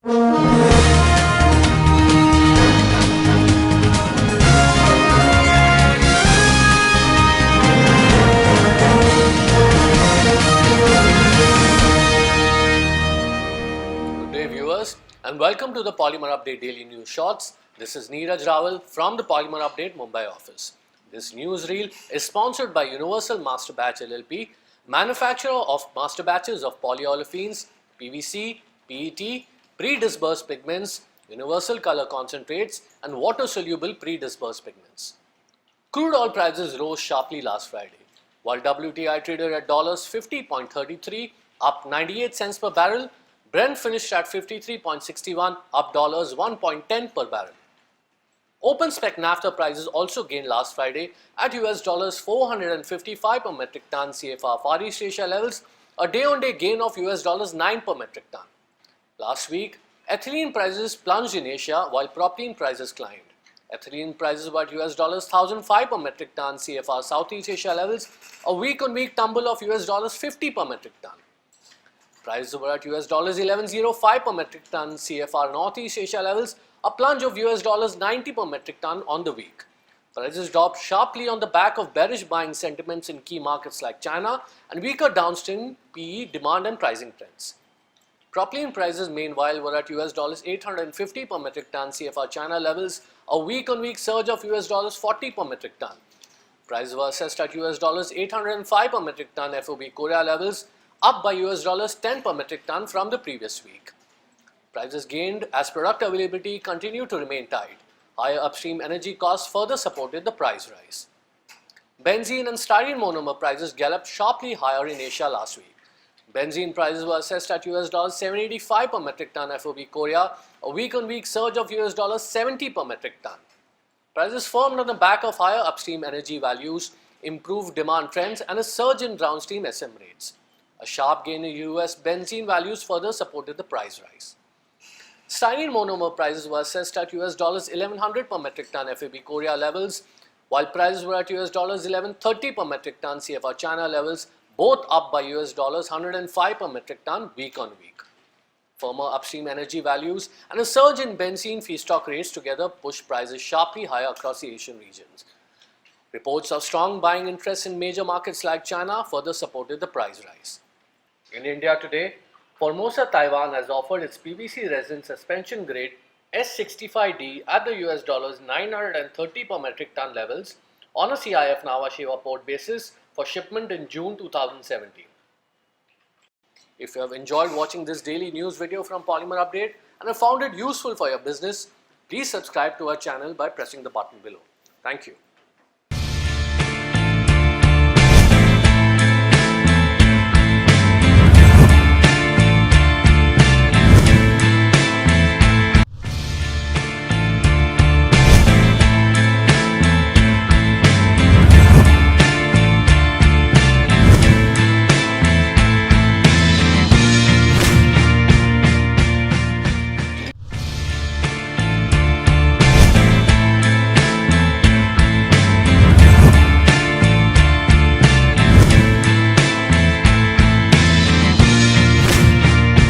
Viewers, and welcome to the Polymer Update Daily News Shorts. This is Neeraj Rawal from the Polymer Update Mumbai office. This newsreel is sponsored by Universal Master Batch LLP, manufacturer of master batches of polyolefins, PVC, PET, pre-dispersed pigments, universal color concentrates, and water-soluble pre-dispersed pigments. Crude oil prices rose sharply last Friday, while WTI traded at $50.33, up 98 cents per barrel. Brent finished at 53.61, up $1.10 per barrel. Open spec naphtha prices also gained last Friday at $455 per metric ton CFR Far East Asia levels, a day-on-day gain of $9 per metric ton. Last week, ethylene prices plunged in Asia while propylene prices climbed. Ethylene prices were at $1,005 per metric ton CFR Southeast Asia levels, a week-on-week tumble of $50 per metric ton. Prices were at $11.05 per metric ton CFR Northeast Asia levels, a plunge of $90 per metric ton on the week. Prices dropped sharply on the back of bearish buying sentiments in key markets like China and weaker downstream PE demand and pricing trends. Propylene prices meanwhile were at $850 per metric ton CFR China levels, a week-on-week surge of $40 per metric ton. Prices were assessed at $805 per metric ton FOB Korea levels, up by $10 per metric ton from the previous week. Prices gained as product availability continued to remain tight. Higher upstream energy costs further supported the price rise. Benzene and styrene monomer prices galloped sharply higher in Asia last week. Benzene prices were assessed at $785 per metric ton FOB Korea, a week-on-week surge of $70 per metric ton. Prices firmed on the back of higher upstream energy values, improved demand trends, and a surge in downstream SM rates. A sharp gain in US benzene values further supported the price rise. Styrene monomer prices were assessed at $1100 per metric ton FOB Korea levels, while prices were at $1130 per metric ton CFR China levels, both up by $105 per metric ton week on week. Firmer upstream energy values and a surge in benzene feedstock rates together pushed prices sharply higher across the Asian regions. Reports of strong buying interest in major markets like China further supported the price rise. In India today, Formosa Taiwan has offered its PVC resin suspension grade S65D at the $930 per metric ton levels on a CIF Nhava Sheva port basis for shipment in June 2017. If you have enjoyed watching this daily news video from Polymer Update and have found it useful for your business, please subscribe to our channel by pressing the button below. Thank you.